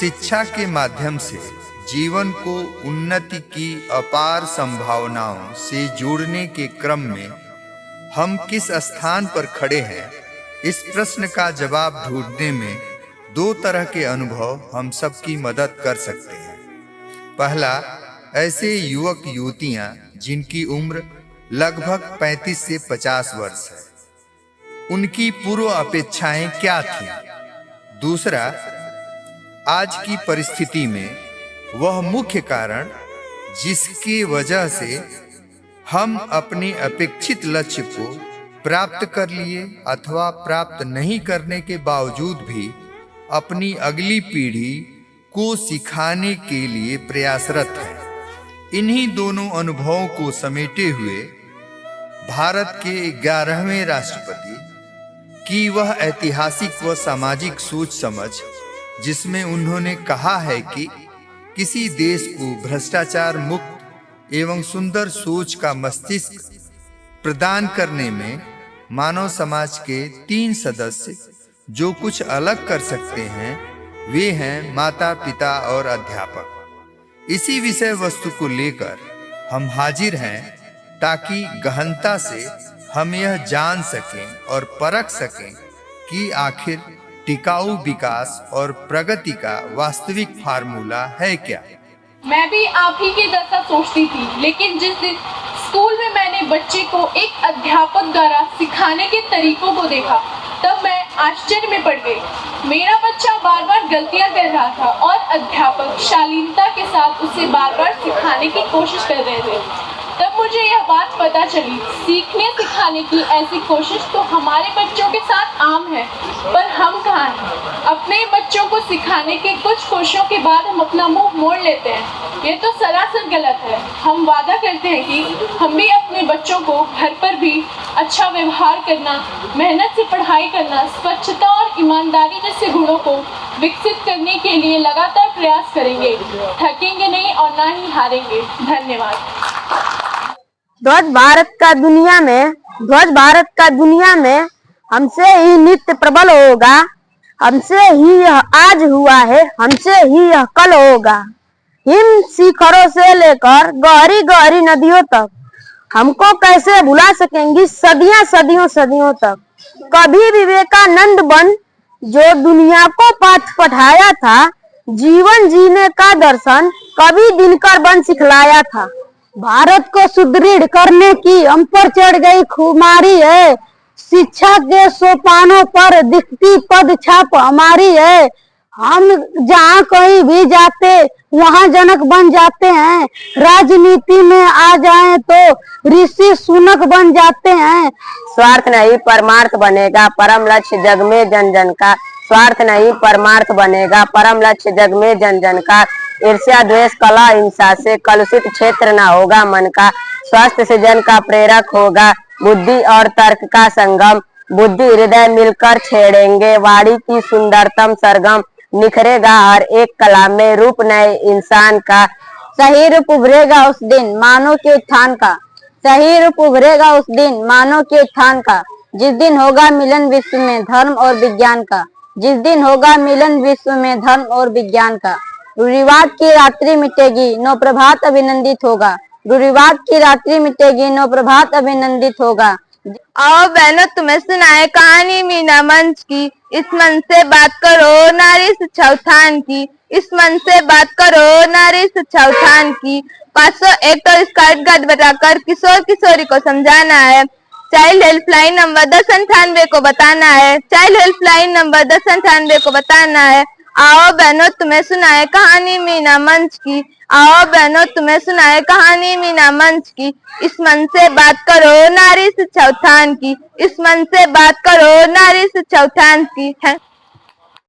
शिक्षा के माध्यम से जीवन को उन्नति की अपार संभावनाओं से जोड़ने के क्रम में हम किस स्थान पर खड़े हैं, इस प्रश्न का जवाब ढूंढने में दो तरह के अनुभव हम सबकी मदद कर सकते हैं। पहला, ऐसे युवक युवतियां जिनकी उम्र लगभग 35 से 50 वर्ष है, उनकी पूर्व अपेक्षाएं क्या थीं? दूसरा, आज की परिस्थिति में वह मुख्य कारण जिसकी वजह से हम अपने अपेक्षित लक्ष्य को प्राप्त कर लिए अथवा प्राप्त नहीं करने के बावजूद भी अपनी अगली पीढ़ी को सिखाने के लिए प्रयासरत है। इन्हीं दोनों अनुभवों को समेटे हुए भारत के 11वें राष्ट्रपति की वह ऐतिहासिक व सामाजिक सोच समझ, जिसमें उन्होंने कहा है कि किसी देश को भ्रष्टाचार मुक्त एवं सुंदर सोच का मस्तिष्क प्रदान करने में मानव समाज के 3 सदस्य जो कुछ अलग कर सकते हैं, वे हैं माता, पिता और अध्यापक। इसी विषय वस्तु को लेकर हम हाजिर हैं ताकि गहनता से हम यह जान सकें और परख सकें कि आखिर टिकाऊ विकास और प्रगति का वास्तविक फार्मूला है क्या। मैं भी आप ही की जैसा सोचती थी, लेकिन जिस दिन स्कूल में मैंने बच्चे को एक अध्यापक द्वारा सिखाने के तरीकों को देखा, तब मैं आश्चर्य में पड़ गई। मेरा बच्चा बार बार गलतियां कर रहा था और अध्यापक शालीनता के साथ उसे बार बार सिखाने की कोशिश कर रहे थे। तब मुझे यह बात पता चली, सीखने सिखाने की ऐसी कोशिश तो हमारे बच्चों के साथ आम है, पर हम कहाँ हैं? अपने बच्चों को सिखाने के कुछ कोशिशों के बाद हम अपना मुंह मोड़ लेते हैं। ये तो सरासर गलत है। हम वादा करते हैं कि हम भी अपने बच्चों को घर पर भी अच्छा व्यवहार करना, मेहनत से पढ़ाई करना, स्वच्छता और ईमानदारी जैसे गुणों को विकसित करने के लिए लगातार प्रयास करेंगे। थकेंगे नहीं और ना ही हारेंगे। धन्यवाद। ध्वज भारत का दुनिया में हमसे ही नित्य प्रबल होगा। हमसे ही यह आज हुआ है, हमसे ही यह कल होगा। हिम शिखरों से लेकर गहरी गहरी नदियों तक हमको कैसे भुला सकेंगी सदियां सदियों सदियों तक। कभी विवेकानंद बन जो दुनिया को पाठ पढ़ाया था, जीवन जीने का दर्शन कभी दिनकर बन सिखलाया था। भारत को सुदृढ़ करने की हम पर चढ़ गई खुमारी है। शिक्षा के सोपानों पर दिखती पद छाप हमारी है। हम जहाँ कहीं भी जाते वहाँ जनक बन जाते हैं। राजनीति में आ जाएं तो ऋषि सुनक बन जाते हैं। स्वार्थ नहीं परमार्थ बनेगा परम लक्ष्य जग में जन जन का। स्वार्थ नहीं परमार्थ बनेगा परम लक्ष्य जग में जन जन का। ईर्ष्या द्वेष कलह हिंसा से कलुषित क्षेत्र न होगा मन का। स्वस्थ सृजन का प्रेरक होगा बुद्धि और तर्क का संगम। बुद्धि हृदय मिलकर छेड़ेंगे वाणी की सुंदरतम सरगम। निखरेगा हर एक कला में रूप नए इंसान का। सही रूप उभरेगा उस दिन मानव के उत्थान का। सही रूप उभरेगा उस दिन मानव के उत्थान का। जिस दिन होगा मिलन विश्व में धर्म और विज्ञान का। जिस दिन होगा मिलन विश्व में धर्म और विज्ञान का। रूढ़िवाद की रात्रि मिटेगी नव प्रभात अभिनंदित होगा। रूढ़िवाद की रात्रि मिटेगी नव प्रभात अभिनंदित होगा। आओ बहनों तुम्हें सुनाए कहानी मीना मंच की। इस मन से बात करो नारी शिक्षा उत्थान की। इस मन से बात करो नारी शिक्षा उत्थान की। 501 तो स्कर्ट गद बताकर किशोर किशोरी को समझाना है। चाइल्ड हेल्पलाइन नंबर 1098 को बताना है। चाइल्ड हेल्पलाइन नंबर 1098 को बताना है। आओ बहनों तुम्हें सुनाए कहानी मीना मंच की। आओ बहनों तुम्हें सुनाए कहानी मीना मंच की। इस मन से बात करो नारी शिक्षा उत्थान की। इस मन से बात करो नारी शिक्षा उत्थान की है।